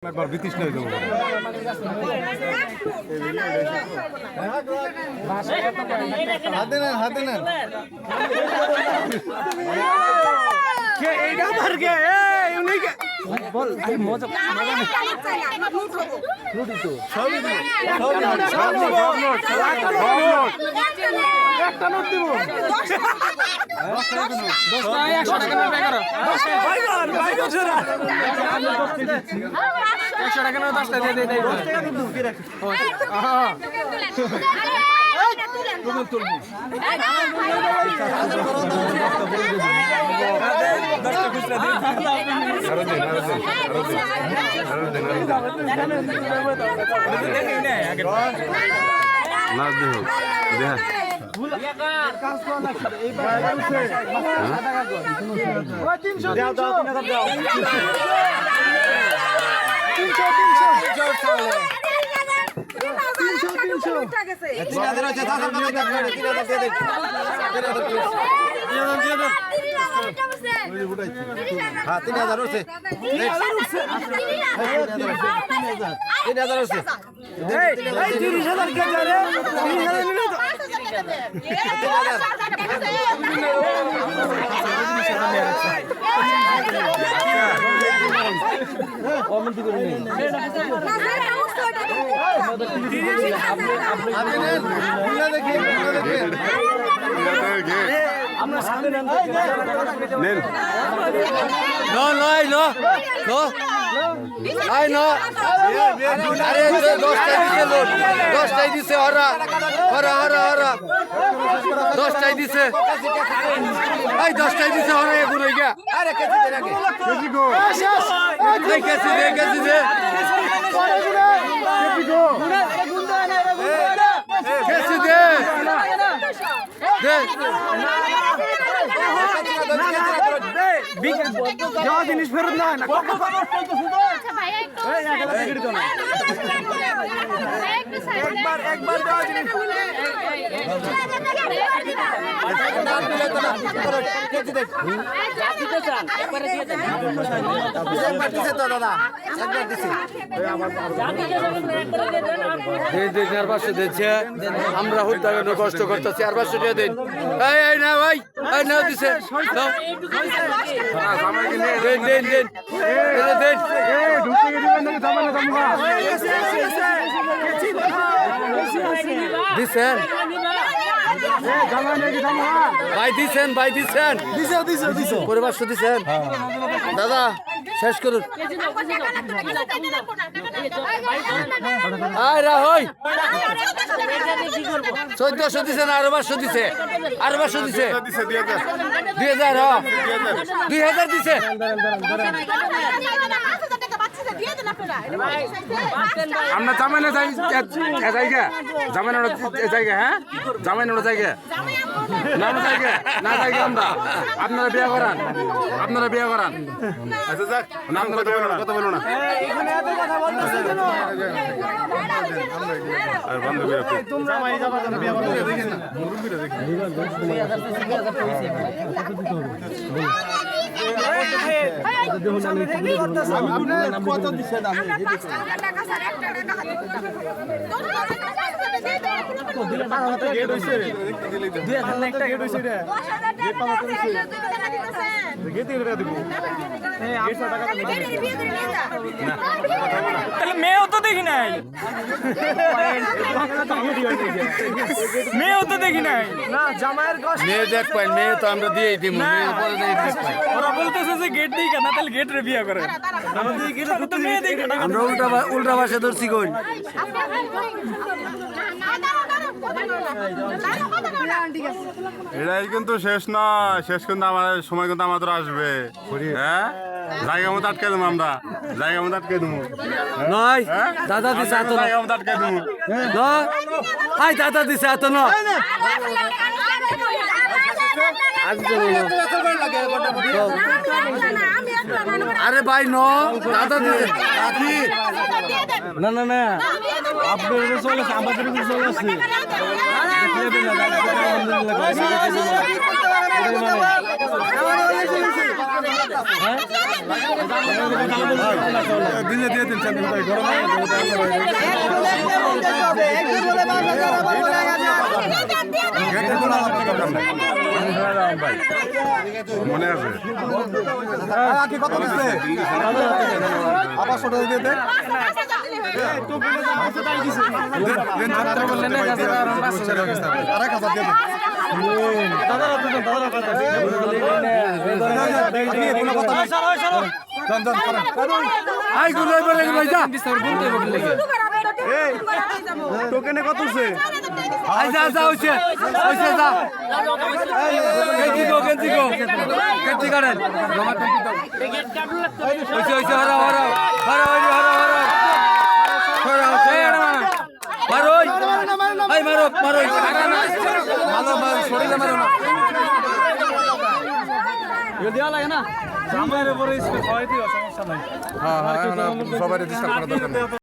একবার বিতিস নয় দেবো হাতে নেন এইটা ধর কে বল মজা একটা নোট দিব 100 টাকা নোট করো 100 টাকা নোট 10টা দিয়ে দেই 10 টাকা কিন্তু কি রাখ हाँ 3000 उठছে 3000 উঠছে এই 30000 কে যায় রে 30000 নিলে তো কমেন্ট করে নিন আমরা সামনে নেন নো নয় নো নো আই নো আরে 10টাই দিছে লোক 10টাই দিছে হরা হরা হরা হরা 10টাই দিছে এই 10টাই দিছে হরা এখন হই গা আরে কেজি দে রাখে কেজি গো এই কেজি দে কেজি দে কেজি গো গুন্ডা না গুন্ডা কেজি দে দে যাওয়া জিনিস ফেরত না না একবার যাওয়া জিনিস আমরা হত্যা কষ্ট করতেছি আর 500 টাকা দিন এই না ভাই এই না দিছে দেন দেন দেন দেন ঢুকে দিবেন না জামানা জামা দিছেন ভাই দিছেন ভাই দিছেন দিছো দিছো দিছো পরিবার দিছেন দাদা শেষ করুন আয় রাহই 1400 দিছেন আর 500 দিছে আর 500 দিছে 2000 হ্যাঁ 2000 দিছে আমরা জামাইনা যাই জায়গা জামাইনা জায়গা হ্যাঁ জামাইনা জায়গা না জায়গা না জায়গা আমরা আপনারা বিয়ে করান আপনারা বিয়ে করান আচ্ছা যাক নাম কথা বলো না এখানে এত কথা বলতেছ কেন আর বান্ধবীরা তোমরা জামাই যাবা না বিয়ে করতে দেখেন না মুরব্বিরা দেখেন 2000 কত দিছেন আপনি 5000 টাকা স্যার 1 টাকা হাতে গেট হইছে রে 2000 টাকা গেট হইছে রে 10000 টাকা গেট টাকা দিব এই 800 টাকা তাহলে মেয়েও তো দেখি নাই মেয়েও তো দেখি নাই না জামাইয়ের কষ্ট মেয়ে দেখ পাই মেয়ে তো আমরা দিয়েই দিমু মেয়ে পরে দেই দেখ পাই ওরা বলতেছে যে গেট দেই কেন তাহলে গেট রে বিয়া করে আমাদের গেট তো মেয়ে দেই কেন আমরা উল্টা ভাষা ধরছি কই এটাই কিন্তু শেষ নয় শেষ কিন্তু আমাদের সময় কিন্তু আমাদের আসবে হ্যাঁ জায়গা মতো আটকে দেবো আমরা জায়গা মতো আটকে দেবো নয় দাদা দিছে এত জায়গা মতো আটকে দেবো নয় আই দাদা দিছে এত নয় আরে ভাই ন দাদা দিছে না না না আপনাদের চলে আমাদের চলে আসছে দিলে দিয়ে দিন চান্দু ভাই গরম মনে আছে কত আবার ছোট দিয়ে দে টোকেনে কত হচ্ছে সবাই ডিস্টার্ব করা দরকার নেই।